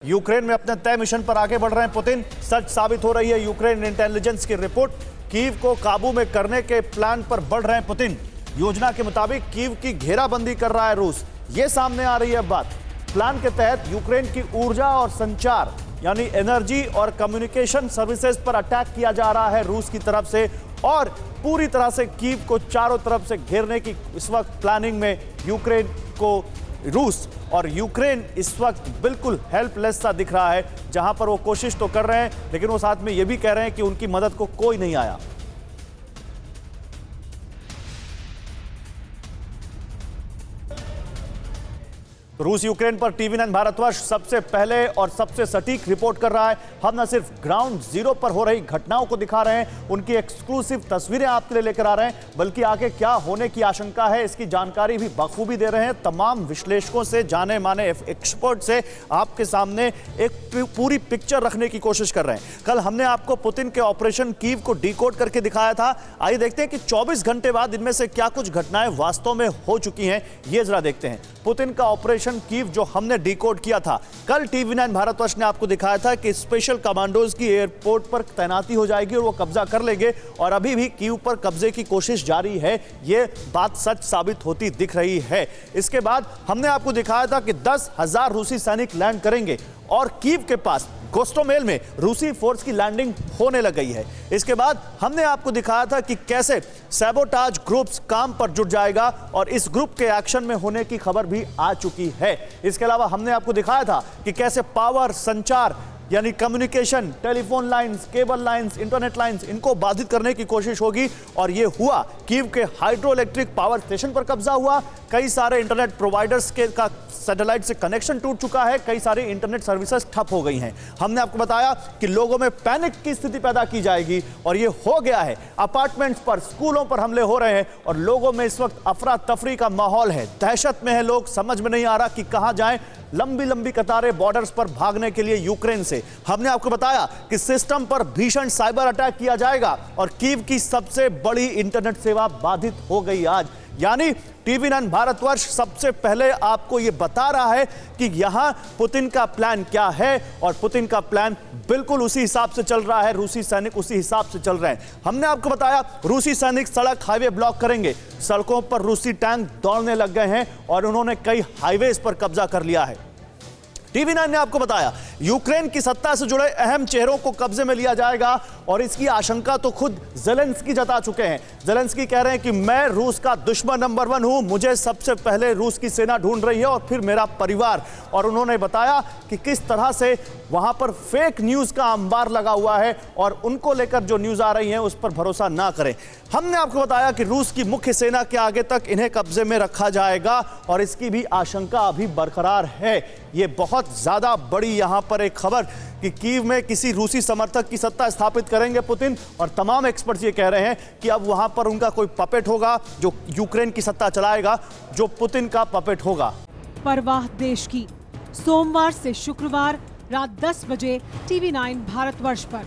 Ukraine में अपने तय मिशन पर आगे बढ़ रहे हैं पुतिन। सच साबित हो रही है यूक्रेन इंटेलिजेंस की रिपोर्ट। कीव को काबू में करने के प्लान पर बढ़ रहे हैं पुतिन। योजना के मुताबिक कीव की घेराबंदी कर रहा है रूस। ये सामने आ रही है बात। प्लान के तहत यूक्रेन की ऊर्जा और संचार यानी एनर्जी और कम्युनिकेशन सर्विसेज पर अटैक किया जा रहा है रूस की तरफ से, और पूरी तरह से कीव को चारों तरफ से घेरने की इस वक्त प्लानिंग में यूक्रेन को रूस। और यूक्रेन इस वक्त बिल्कुल हेल्पलेस सा दिख रहा है। जहां पर वो कोशिश तो कर रहे हैं, लेकिन वो साथ में ये भी कह रहे हैं कि उनकी मदद को कोई नहीं आया। रूस यूक्रेन पर टीवी 9 भारतवर्ष सबसे पहले और सबसे सटीक रिपोर्ट कर रहा है। हम न सिर्फ ग्राउंड जीरो पर हो रही घटनाओं को दिखा रहे हैं, उनकी एक्सक्लूसिव तस्वीरें आपके लिए लेकर आ रहे हैं, बल्कि आगे क्या होने की आशंका है इसकी जानकारी भी बखूबी दे रहे हैं। तमाम विश्लेषकों से, जाने माने एक्सपर्ट से आपके सामने एक पूरी पिक्चर रखने की कोशिश कर रहे हैं। कल हमने आपको पुतिन के ऑपरेशन कीव को डिकोड करके दिखाया था। आइए देखते हैं कि 24 घंटे बाद इनमें से क्या कुछ घटनाएं वास्तव में हो चुकी हैं। ये जरा देखते हैं। पुतिन का ऑपरेशन कीव जो हमने डिकोड किया था, कल टीवी 9 भारतवर्ष ने आपको दिखाया था कि स्पेशल कमांडोज की एयरपोर्ट पर तैनाती हो जाएगी और वो कब्जा कर लेंगे, और अभी भी कीव पर कब्जे की कोशिश जारी है। ये बात सच साबित होती दिख रही है। इसके बाद हमने आपको दिखाया था कि 10,000 रूसी सैनिक लैंड करेंगे और कीव के पास गोस्टोमेल में रूसी फोर्स की लैंडिंग होने लग गई है। इसके बाद हमने आपको दिखाया था कि कैसे सैबोटाज ग्रुप्स काम पर जुट जाएगा, और इस ग्रुप के एक्शन में होने की खबर भी आ चुकी है। इसके अलावा हमने आपको दिखाया था कि कैसे पावर, संचार यानी communication, telephone lines, cable lines, internet lines, इनको बाधित करने की कोशिश होगी, और ये हुआ। कीव के हाइड्रो इलेक्ट्रिक पावर स्टेशन पर कब्जा हुआ। कई सारे इंटरनेट प्रोवाइडर्स के का सैटेलाइट से कनेक्शन टूट चुका है। कई सारी इंटरनेट सर्विसेज ठप हो गई हैं। हमने आपको बताया कि लोगों में पैनिक की स्थिति पैदा की जाएगी, और ये हो गया है। अपार्टमेंट्स पर, स्कूलों पर हमले हो रहे हैं, और लोगों में इस वक्त अफरा तफरी का माहौल है। दहशत में है लोग, समझ में नहीं आ रहा कि कहां जाएं। लंबी लंबी कतारें बॉर्डर्स पर भागने के लिए यूक्रेन से। हमने आपको बताया कि सिस्टम पर भीषण साइबर अटैक किया जाएगा, और कीव की सबसे बड़ी इंटरनेट सेवा बाधित हो गई आज। यानी टीवी 9 भारतवर्ष सबसे पहले आपको यह बता रहा है कि यहां पुतिन का प्लान क्या है, और पुतिन का प्लान बिल्कुल उसी हिसाब से चल रहा है। रूसी सैनिक उसी हिसाब से चल रहे हैं। हमने आपको बताया रूसी सैनिक सड़क, हाईवे ब्लॉक करेंगे। सड़कों पर रूसी टैंक दौड़ने लग गए हैं, और उन्होंने कई हाईवेज पर कब्जा कर लिया है। टीवी 9 ने आपको बताया यूक्रेन की सत्ता से जुड़े अहम चेहरों को कब्जे में लिया जाएगा, और इसकी आशंका तो खुद ज़ेलेंस्की जता चुके हैं। ज़ेलेंस्की कह रहे हैं कि मैं रूस का दुश्मन नंबर 1 हूं, मुझे सबसे पहले रूस की सेना ढूंढ रही है, और फिर मेरा परिवार। और उन्होंने बताया कि किस तरह से वहां पर फेक न्यूज़ का अंबार लगा हुआ है, और उनको लेकर जो न्यूज़ आ रही है उस पर भरोसा ना करें। हमने आपको बताया कि रूस की मुख्य सेना के आगे तक इन्हें कब्जे में रखा जाएगा, और इसकी भी आशंका अभी बरकरार है। ये बहुत ज्यादा बड़ी यहां पर एक खबर कि कीव में किसी रूसी समर्थक की सत्ता स्थापित करेंगे पुतिन, और तमाम एक्सपर्ट्स ये कह रहे हैं कि अब वहां पर उनका कोई पपेट होगा जो यूक्रेन की सत्ता चलाएगा, जो पुतिन का पपेट होगा। परवाह देश की, सोमवार से शुक्रवार रात 10 बजे टीवी 9 भारतवर्ष पर।